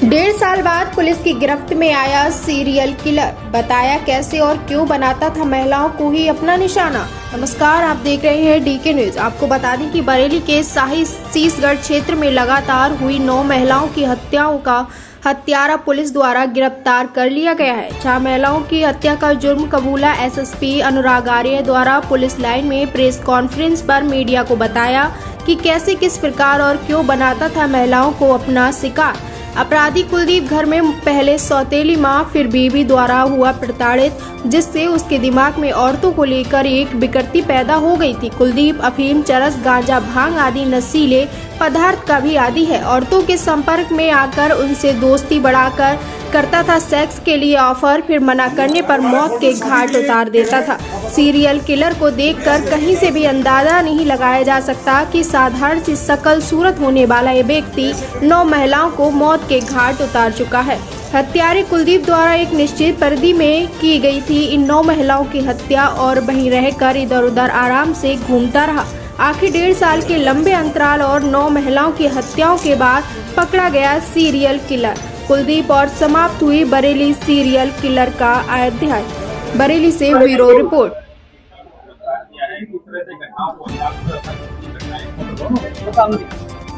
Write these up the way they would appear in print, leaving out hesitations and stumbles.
1.5 साल बाद पुलिस की गिरफ्त में आया सीरियल किलर, बताया कैसे और क्यों बनाता था महिलाओं को ही अपना निशाना। नमस्कार, आप देख रहे हैं डीके न्यूज। आपको बता दें कि बरेली के शाही सीसगढ़ क्षेत्र में लगातार हुई 9 महिलाओं की हत्याओं का हत्यारा पुलिस द्वारा गिरफ्तार कर लिया गया है। 6 महिलाओं की हत्या का जुर्म कबूला एसएसपी अनुराग आर्य द्वारा पुलिस लाइन में प्रेस कॉन्फ्रेंस पर मीडिया को बताया कि कैसे किस प्रकार और क्यों बनाता था महिलाओं को अपना शिकार। अपराधी कुलदीप घर में पहले सौतेली मां फिर बीवी द्वारा हुआ प्रताड़ित, जिससे उसके दिमाग में औरतों को लेकर एक विकृति पैदा हो गई थी। कुलदीप अफीम, चरस, गांजा, भांग आदि नशीले पदार्थ का भी आदी है। औरतों के संपर्क में आकर उनसे दोस्ती बढ़ाकर करता था सेक्स के लिए ऑफर, फिर मना करने पर मौत के घाट उतार देता था। सीरियल किलर को देखकर कहीं से भी अंदाजा नहीं लगाया जा सकता कि साधारण सी शकल सूरत होने वाला ये व्यक्ति 9 महिलाओं को मौत के घाट उतार चुका है। हत्यारे कुलदीप द्वारा एक निश्चित परिधि में की गई थी इन 9 महिलाओं की हत्या और वहीं रहकर इधर उधर आराम से घूमता रहा। आखिर 1.5 साल के लंबे अंतराल और 9 महिलाओं की हत्याओं के बाद पकड़ा गया सीरियल किलर कुलदीप और समाप्त हुई बरेली सीरियल किलर का अध्याय। बरेली से ब्यूरो रिपोर्ट।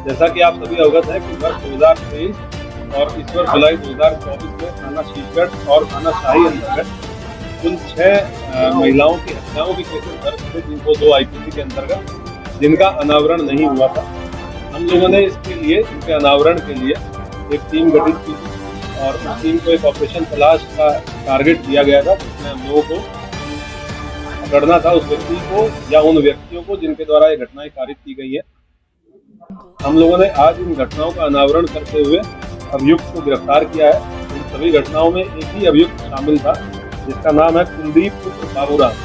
जैसा कि आप सभी अवगत है कि वर्ष 2023 और इस वर्ष जुलाई 2024 में थाना सीसगढ़ और थाना शाही अंतर्गत कुल 6 महिलाओं की हत्याओं की केसेस दर्ज थे, जिनको 2 आईपीसी के अंतर्गत जिनका अनावरण नहीं हुआ था। हम लोगों ने इसके लिए, इनके अनावरण के लिए एक टीम गठित की थी और उस टीम को एक ऑपरेशन तलाश का टारगेट दिया गया था, जिसमें हम लोगों को पकड़ना था उस व्यक्ति को या उन व्यक्तियों को जिनके द्वारा ये घटनाएं कारित की गई है। हम लोगों ने आज इन घटनाओं का अनावरण करते हुए अभियुक्त को गिरफ्तार किया है। इन सभी घटनाओं में एक ही अभियुक्त शामिल था, जिसका नाम है कुलदीप पुत्र बाबूराम।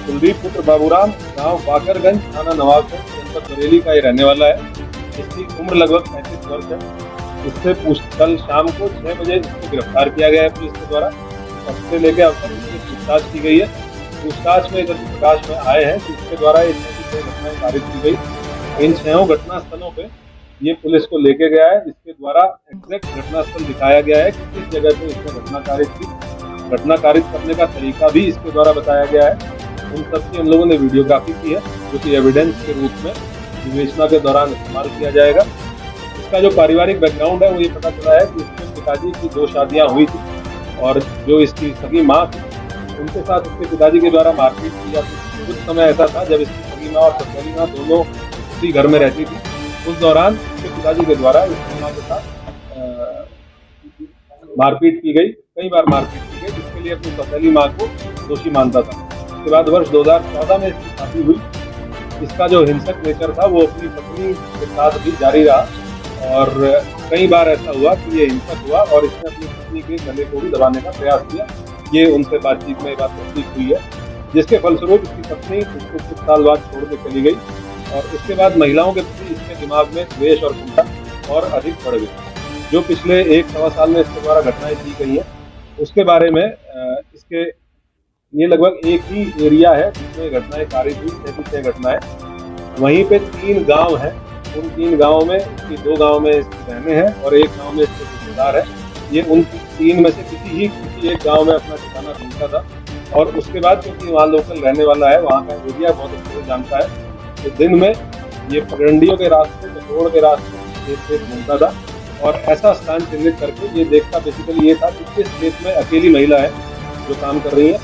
कुलदीप पुत्र बाबूराम गांव बाकरगंज, थाना नवाबगंज, जनपद बरेली का ये रहने वाला है। इसकी उम्र लगभग 35 वर्ष है। इससे कल शाम को 6 बजे इसको गिरफ्तार किया गया है पुलिस के द्वारा। तब से लेकर अब तक इसकी पूछताछ की गई है। पूछताछ में इधर प्रकाश में आए हैं कि इसके द्वारा इसमें घटनाएं कारित की गई। इन 6 घटना स्थलों पे ये पुलिस को लेके गया है। इसके द्वारा एग्जैक्ट घटना स्थल दिखाया गया है कि किस जगह पे इसने घटना कारित की। घटना कारित करने का तरीका भी इसके द्वारा बताया गया है। उन सब की हम लोगों ने वीडियोग्राफी की है, जो कि एविडेंस के रूप में विवेचना के दौरान इस्तेमाल किया जाएगा। इसका जो पारिवारिक बैकग्राउंड है वो ये पता चला है कि इसके पिताजी की 2 शादियां हुई थी और जो इसकी सगी माँ थी उनके साथ इसके पिताजी के द्वारा मारपीट की जाती थी। कुछ समय ऐसा था जब इसकी सगी माँ और ससुराली माँ दोनों उसी घर में रहती थी। उस दौरान इसके पिताजी के द्वारा इसकी माँ के साथ मारपीट की गई, कई बार मारपीट की गई, जिसके लिए अपनी ससुराली माँ को दोषी मानता था। उसके बाद वर्ष 2014 में इसकी शादी हुई। इसका जो हिंसक नेचर था वो अपनी पत्नी के साथ भी जारी रहा और कई बार ऐसा हुआ कि ये हिंसक हुआ और इसने अपनी पत्नी के गले को भी दबाने का प्रयास किया। ये उनसे बातचीत में बात ठीक हुई है, जिसके फलस्वरूप इसकी पत्नी इसको कुछ साल बाद छोड़ के चली गई और इसके बाद महिलाओं के प्रति इसके दिमाग में द्वेष और चिंता और अधिक बढ़ गई। जो पिछले 1-1.25 साल में इसके द्वारा घटनाएं की गई हैं, उसके बारे में इसके ये लगभग एक ही एरिया है जिसमें घटनाएं कारित हुई, 6 घटनाएं। वहीं पे 3 गांव हैं। उन 3 गांवों में इसकी 2 गांव में इसकी बहनें हैं और 1 गांव में इसके रिश्तेदार है। ये उन 3 में से किसी एक गांव में अपना ठिकाना ढूंढता था और उसके बाद क्योंकि वहाँ लोकल रहने वाला है, वहाँ का एरिया बहुत अच्छे से जानता है, तो दिन में ये पगडंडियों के रास्ते, कटोड़ के रास्ते खेत घूमता था और ऐसा स्थान चिन्हित करके ये देखता बेसिकली ये था कि किस खेत में अकेली महिला है जो काम कर रही है,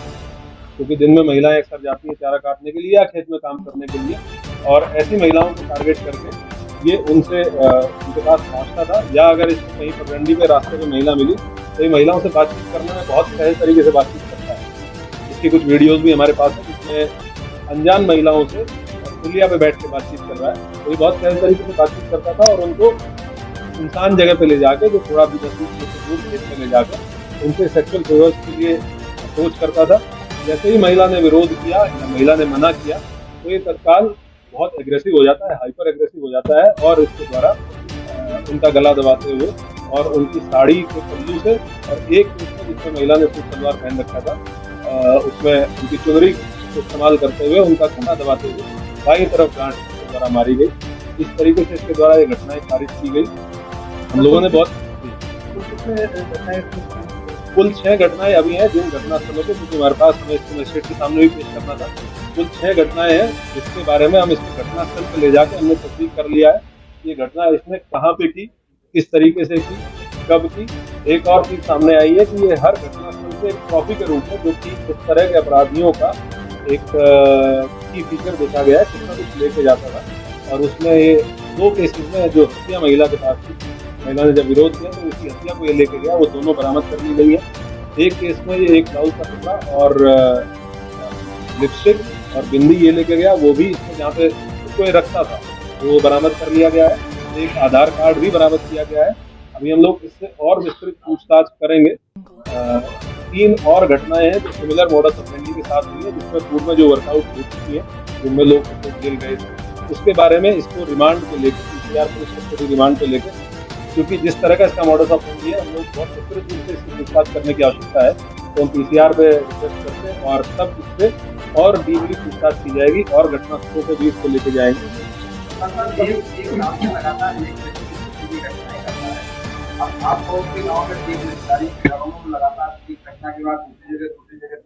क्योंकि दिन में महिलाएं अक्सर जाती हैं चारा काटने के लिए या खेत में काम करने के लिए, और ऐसी महिलाओं को टारगेट करके ये उनके पास पहुंचता था। या अगर इसको कहीं पगडंडी के रास्ते में महिला मिली तो ये महिलाओं से बातचीत करने में बहुत सहज तरीके से बातचीत करता है। इसकी कुछ वीडियोस भी हमारे पास है जिसमें अनजान महिलाओं से पुलिया पे बैठ के बातचीत कर रहा है। तो ये बहुत सहज तरीके से बातचीत करता था और उनको इंसान जगह पे ले जाके, जो थोड़ा भी 10-20 मीटर दूर खेत में ले जाकर उनसे सेक्सुअल फेवर्स के लिए अप्रोच करता था। जैसे ही महिला ने विरोध किया या महिला ने मना किया तो ये तत्काल बहुत एग्रेसिव हो जाता है, हाइपर एग्रेसिव हो जाता है और इसके द्वारा उनका गला दबाते हुए और उनकी साड़ी के पल्लू से और एक जिसमें महिला ने सूट सलवार पहन रखा था उसमें उनकी चुनरी को इस्तेमाल करते हुए उनका गला दबाते हुए बाईं तरफ गांठ के द्वारा मारी गई। इस तरीके से इसके द्वारा ये घटनाएं खारिज की गई। हम लोगों ने बहुत इसमें घटनाएं कुल 6 घटनाएं अभी हैं जिन घटनास्थलों पे, क्योंकि हमारे पास हमें इसको मजिस्ट्रेट के सामने भी पेश करना था। कुल 6 घटनाएं हैं जिसके बारे में हम इसको घटनास्थल पे ले जाकर हमने तस्दीक कर लिया है। ये घटना इसने कहाँ पे की, किस तरीके से की, कब की। एक और चीज सामने आई है कि ये हर घटनास्थल से एक ट्रॉफी के रूप में, जो कि इस तरह के अपराधियों का एक की फीचर देखा गया है, कितना कुछ लेके जाता था। और उसमें ये 2 केसेस में जो हत्या महिला के पास थी, महिला ने जब विरोध किया तो उसकी हत्या को ये लेके गया, वो दोनों बरामद कर ली गई है। एक केस में ये एक ब्लाउज का टुकड़ा और लिपस्टिक और बिंदी ये लेके गया, वो भी इसमें जहाँ पे उसको ये रखता था वो बरामद कर लिया गया है। एक आधार कार्ड भी बरामद किया गया है। अभी हम लोग इससे और विस्तृत पूछताछ करेंगे। 3 और घटनाएं हैं जो सिमिलर मॉडस ऑपरेंडी के साथ हुई है, जिसमें पूर्व में जो वर्कआउट हो चुकी है, जिनमें लोग जेल गए थे, उसके बारे में इसको रिमांड पे लेकर पीसीआर पुलिस कस्टडी रिमांड पे लेकर, क्योंकि जिस तरह का इसका मॉडस ऑपरेंडी है, हम लोग बहुत विस्तृत रूप से इसकी पूछताछ करने की आवश्यकता है। तो हम पीसीआर पे रिक्वेस्ट करते हैं और तब इससे और डीपली पूछताछ की जाएगी और घटनास्थलों पे भी इसको लेके जाएंगे। अब आपको उसके गाँव में लगातार एक घटना के बाद दूसरी जगह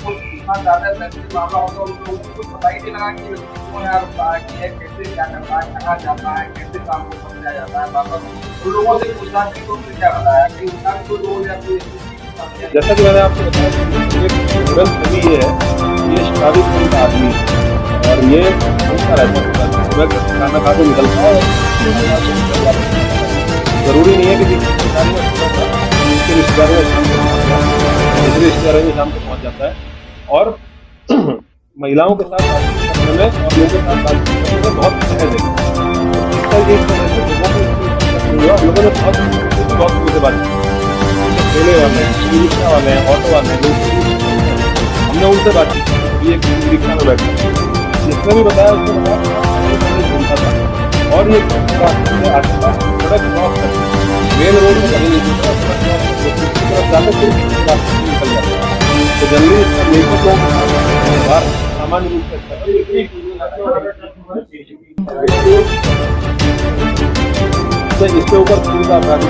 तो इतना ज्यादा सेंसिटिव मामला होता है, उन लोगों को पता ही नहीं लगा कि कौन है, कैसे क्या करता है, कहाँ जाता है, कैसे काम को समझाया जाता है। वापस उन लोगों से पूछताछ की तो फिर क्या बताया कि उनका भी कोई लोग या कोई। जैसा कि मैंने आपको बताया कि एक छवि ये है, ये शराबी खून का आदमी है और ये घूमता रहता है, सुबह खाना खा के निकलता है। जरूरी नहीं है कि जिसकी रिश्तेदारी में उसके रिश्तेदारी में शाम को दूसरी रिश्तेदारी में शाम को पहुँच जाता है। और महिलाओं के साथ बातचीत करने में और लोगों के साथ बातचीत करने में बहुत सहज है। इस तरह से लोगों ने बहुत लोगों से बातचीत, ठेले वाले हैं, ई रिक्शा वाले हैं, ऑटो वाले हैं, हमने उनसे बातचीत की। एक ई रिक्शा में बैठा, जिसने भी बताया उसने बताया घूमता था और ये आता था सड़क क्रॉस करके, मेन रोड में कभी नहीं घूमता, सड़क क्रॉस करके दूसरी तरफ जाकर फिर निकल जाता है। तो जनरली इसका नेचर लोग बाहर सामान्य रूप से इसके ऊपर पूरा अपराधी